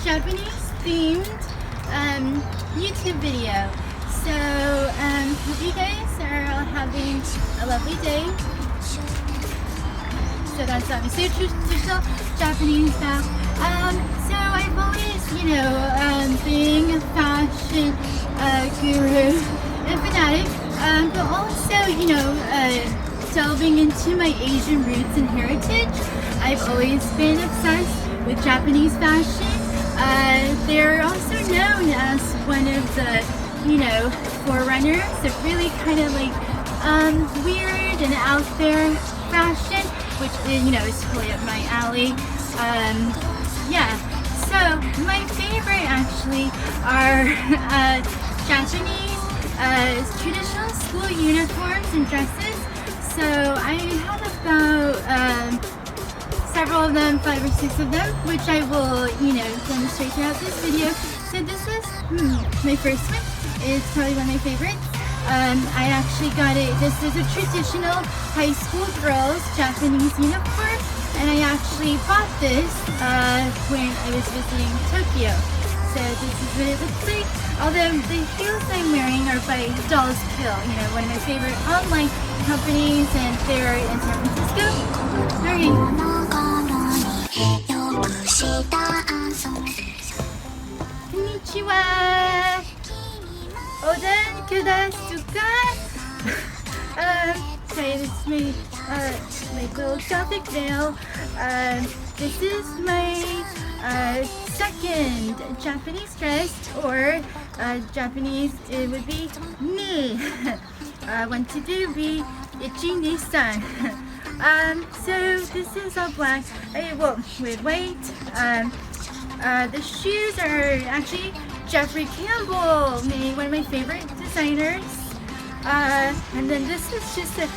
Japanese themed YouTube video. So hope you guys are all having a lovely day. So that's obviously a traditional Japanese style. So I've always, being a fashion guru and fanatic, but also, delving into my Asian roots and heritage. I've always been obsessed with Japanese fashion. They're also known as one of the, forerunners of really kind of like weird and out there fashion, which is totally up my alley. So my favorite actually are Japanese traditional school uniforms and dresses. So I have about several of them, 5 or 6 of them, which I will, demonstrate throughout this video. So this is my first one. It's probably one of my favorites. I actually got it. This is a traditional high school girls Japanese uniform, and I actually bought this when I was visiting Tokyo. So this is what it looks like. Although the heels I'm wearing are by Doll's Kill, one of my favorite online companies, and they're in San Francisco. Alright. Konnichiwa. Oden kudasuka. Okay, this is my little gothic veil. This is my second Japanese dress, or Japanese it would be ni. 1, 2, 3, ichi, ni, san. So this is all black. With white. The shoes are actually Jeffrey Campbell, one of my favorite designers. And then this is just a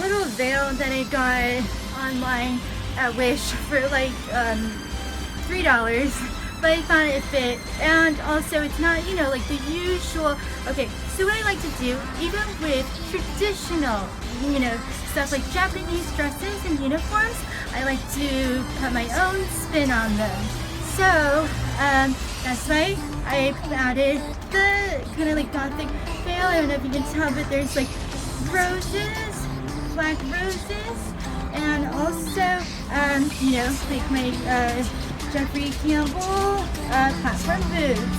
little veil that I got online at Wish for like $3, but I thought it fit, and also it's not like the usual. Okay, so what I like to do, even with traditional stuff like Japanese dresses and uniforms, I like to put my own spin on them. So that's why I added the kind of like gothic veil. I don't know if you can tell, but there's like roses, black roses, and also like my Jeffrey Campbell platform boots.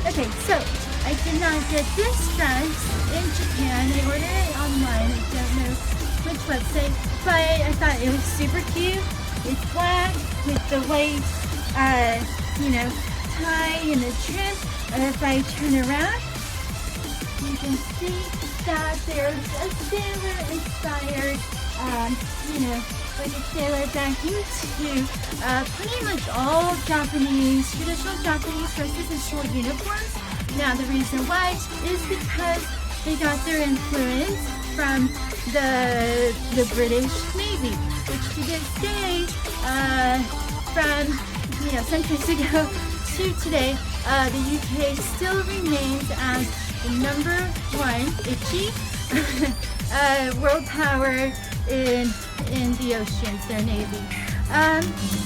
Okay, so I did not get this dress in Japan. I ordered it online. I don't know which website, but I thought it was super cute. It's black with the white tie and the trim. And if I turn around, you can see that there's a sailor-inspired, like a sailor backing to pretty much all Japanese, traditional Japanese dresses and school uniforms. Now the reason why is because they got their influence from the British Navy, which to this day, from centuries ago to today, the UK still remains as the #1 itchy world power in the oceans, their navy.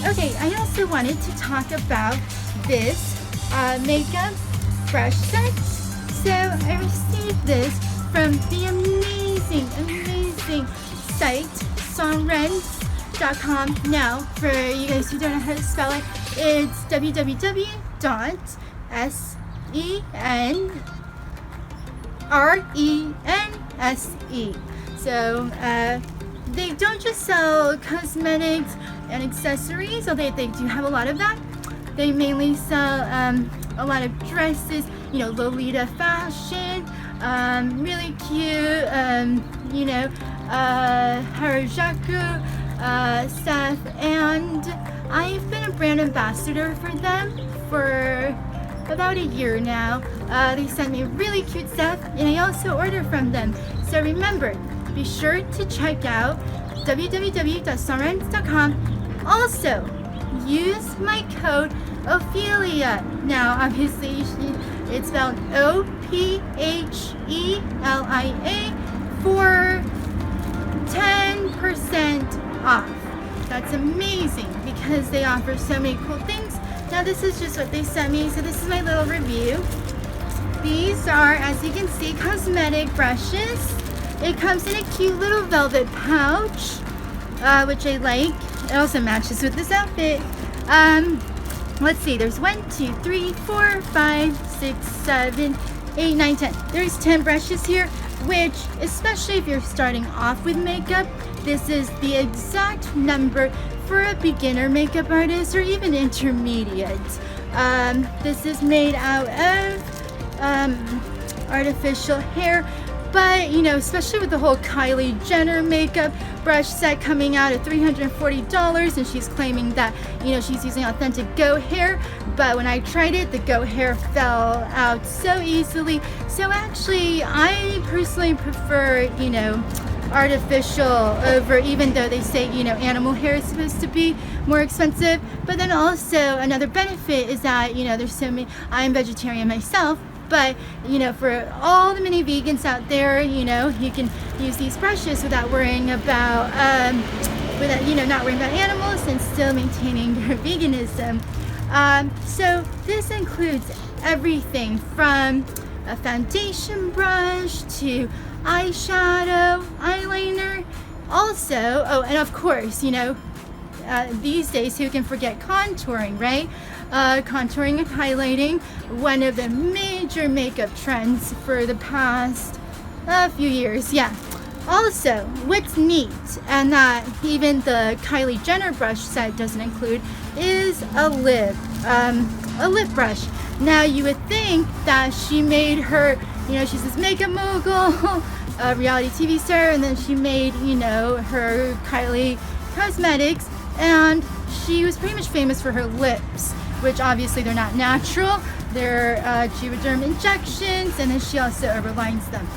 Okay, I also wanted to talk about this makeup brush set. So I received this from the amazing site songrens.com. Now, for you guys who don't know how to spell it, it's www.senrense. So they don't just sell cosmetics and accessories, although they do have a lot of that. They mainly sell a lot of dresses, Lolita fashion, really cute, harajuku stuff, and I've been a brand ambassador for them for about a year now. They send me really cute stuff, and I also order from them. So remember, be sure to check out www.songrens.com. Also, use my code Ophelia. Now, obviously, it's spelled OPHELIA for 10% off. That's amazing because they offer so many cool things Now this is just what they sent me, so this is my little review. These are, as you can see, cosmetic brushes. It comes in a cute little velvet pouch, which I like. It also matches with this outfit. Let's see, there's 1, 2, 3, 4, 5, 6, 7, 8, 9, 10. There's 10 brushes here, which, especially if you're starting off with makeup, this is the exact number for a beginner makeup artist or even intermediate. This is made out of artificial hair, but you know, especially with the whole Kylie Jenner makeup brush set coming out at $340, and she's claiming that, you know, she's using authentic goat hair, but when I tried it, the goat hair fell out so easily. So actually, I personally prefer, you know, artificial over, even though they say, you know, animal hair is supposed to be more expensive. But then also another benefit is that, you know, there's so many, I'm vegetarian myself, but you know, for all the many vegans out there, you know, you can use these brushes without worrying about without, you know, not worrying about animals and still maintaining your veganism. So this includes everything from a foundation brush to eyeshadow, eyeliner, also, oh, and of course, you know, these days, who can forget contouring, right? Contouring and highlighting, one of the major makeup trends for the past few years, yeah. Also, what's neat, and that even the Kylie Jenner brush set doesn't include, is a lip brush. Now, you would think that she made her, you know, she's this makeup mogul, a reality TV star, and then she made, you know, her Kylie Cosmetics, and she was pretty much famous for her lips, which obviously they're not natural. They're Juvederm injections, and then she also overlines them.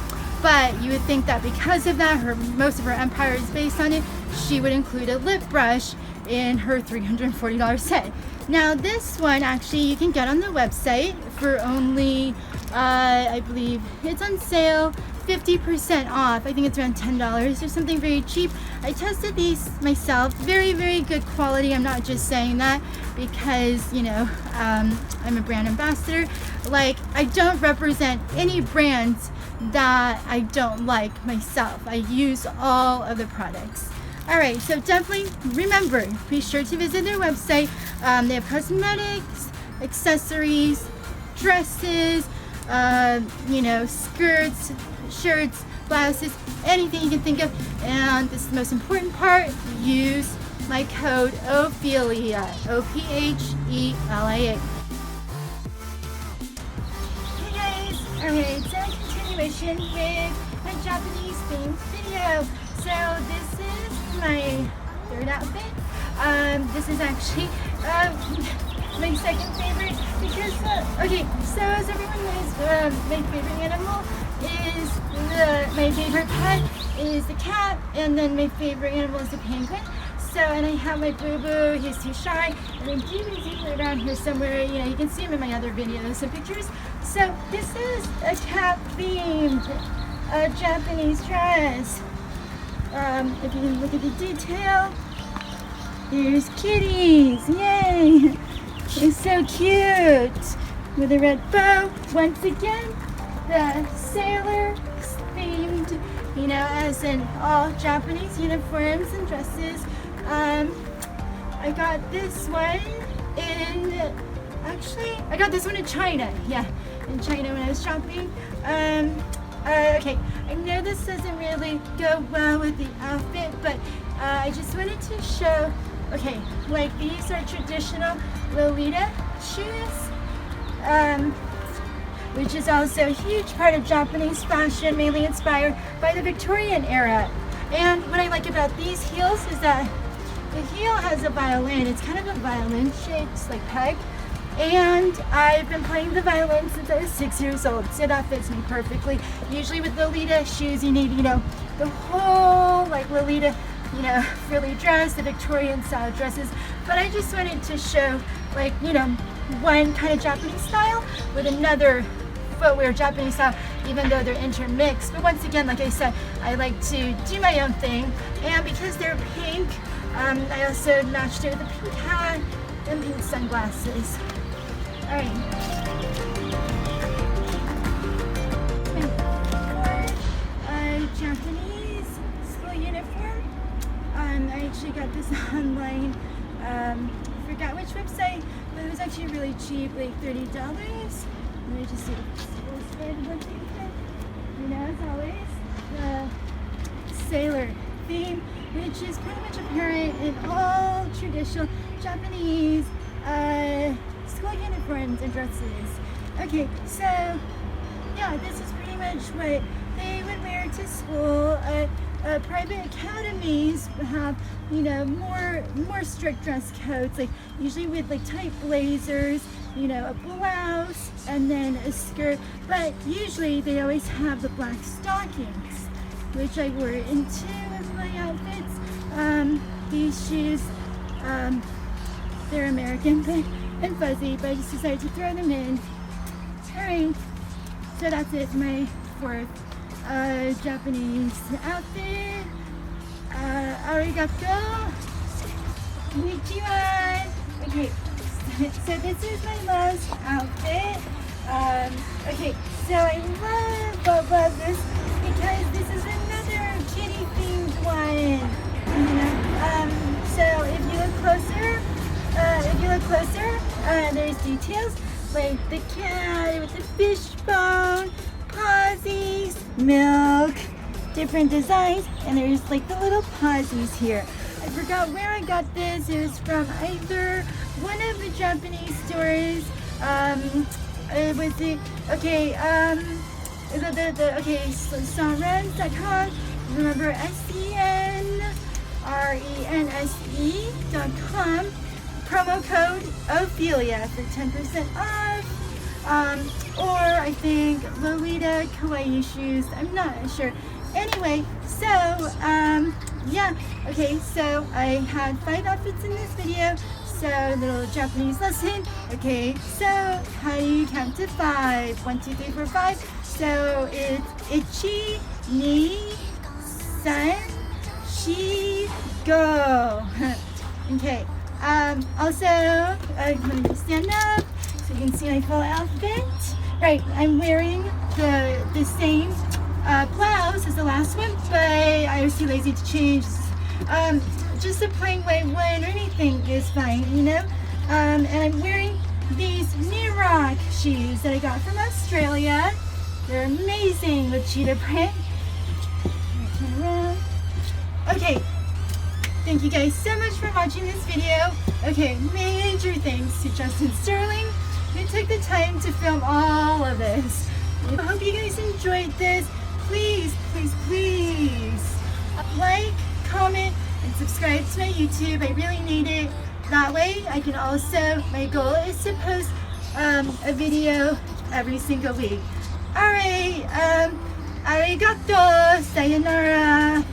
But you would think that because of that, most of her empire is based on it, she would include a lip brush in her $340 set. Now this one, actually, you can get on the website for only, I believe it's on sale, 50% off. I think it's around $10 or something, very cheap. I tested these myself, very, very good quality. I'm not just saying that because, you know, I'm a brand ambassador. Like, I don't represent any brands that I don't like myself. I use all of the products. All right, so definitely remember, be sure to visit their website. They have cosmetics, accessories, dresses, you know, skirts, shirts, blouses, anything you can think of. And this is the most important part, use my code Ophelia, Ophelia. Hey guys, alright, so continuation with my Japanese themed video. So this is my third outfit. This is actually my second favorite because, okay, so as everyone knows, my favorite animal is my favorite pet is the cat, and then my favorite animal is the penguin. So, and I have my boo-boo, he's too shy, and then Jimmy's usually around here somewhere, you know, you can see him in my other videos and pictures. So this is a cat-themed Japanese dress. If you can look at the detail, there's kitties, yay! It's so cute! With a red bow, once again, the sailor themed, you know, as in all Japanese uniforms and dresses. I got this one I got this one in China, yeah, in China when I was shopping. Okay, I know this doesn't really go well with the outfit, but I just wanted to show, okay, like these are traditional Lolita shoes, which is also a huge part of Japanese fashion, mainly inspired by the Victorian era. And what I like about these heels is that the heel has a violin. It's kind of a violin shaped, like peg. And I've been playing the violin since I was 6 years old, so that fits me perfectly. Usually with Lolita shoes, you need, you know, the whole, like Lolita, you know, frilly dress, the Victorian style dresses. But I just wanted to show, like, you know, one kind of Japanese style with another footwear Japanese style, even though they're intermixed. But once again, like I said, I like to do my own thing. And because they're pink, I also matched it with a pink hat and these sunglasses. Alright. For Japanese school uniform, I actually got this online. Forgot which website, but it was actually really cheap, like $30. Let me just see if school spread one thing here. You know, as always, the sailor theme, which is pretty much apparent in all traditional Japanese school uniforms and dresses. Okay, so yeah, this is pretty much what they would wear to school. Private academies have, you know, more strict dress codes, like usually with like tight blazers, you know, a blouse and then a skirt, but usually they always have the black stockings, which I wore into with my outfits. These shoes, they're American and fuzzy, but I just decided to throw them in. Alright, so that's it, my fourth Japanese outfit. Arigato. Konnichiwa. Okay, so this is my last outfit. Okay, so I love this because this is another kitty themed one. You know? So if you look closer, there's details like the cat with the fishbone, posies, milk, different designs, and there's like the little posies here. I forgot where I got this. It was from either one of the Japanese stores. It was the Senrense.com. Remember SENRENSE.com. Promo code Ophelia for 10% off. Or I think Lolita Kawaii shoes. I'm not sure. Anyway, so yeah. Okay, so I had 5 outfits in this video. So little Japanese lesson. Okay, so how do you count to 5? 1, 2, 3, 4, 5. So it's Ichi, ni, san, shi, go. Okay. Also, let me stand up so you can see my full outfit. Right, I'm wearing the same blouse as the last one, but I was too lazy to change. Just a plain white one or anything is fine, you know. And I'm wearing these Rock shoes that I got from Australia. They're amazing with cheetah print. Turn around. Okay. Thank you guys so much for watching this video. Okay, major thanks to Justin Sterling who took the time to film all of this. I hope you guys enjoyed this. Please, please, please like, comment, and subscribe to my YouTube. I really need it. That way I can also, my goal is to post a video every single week. Alright, arigato, sayonara.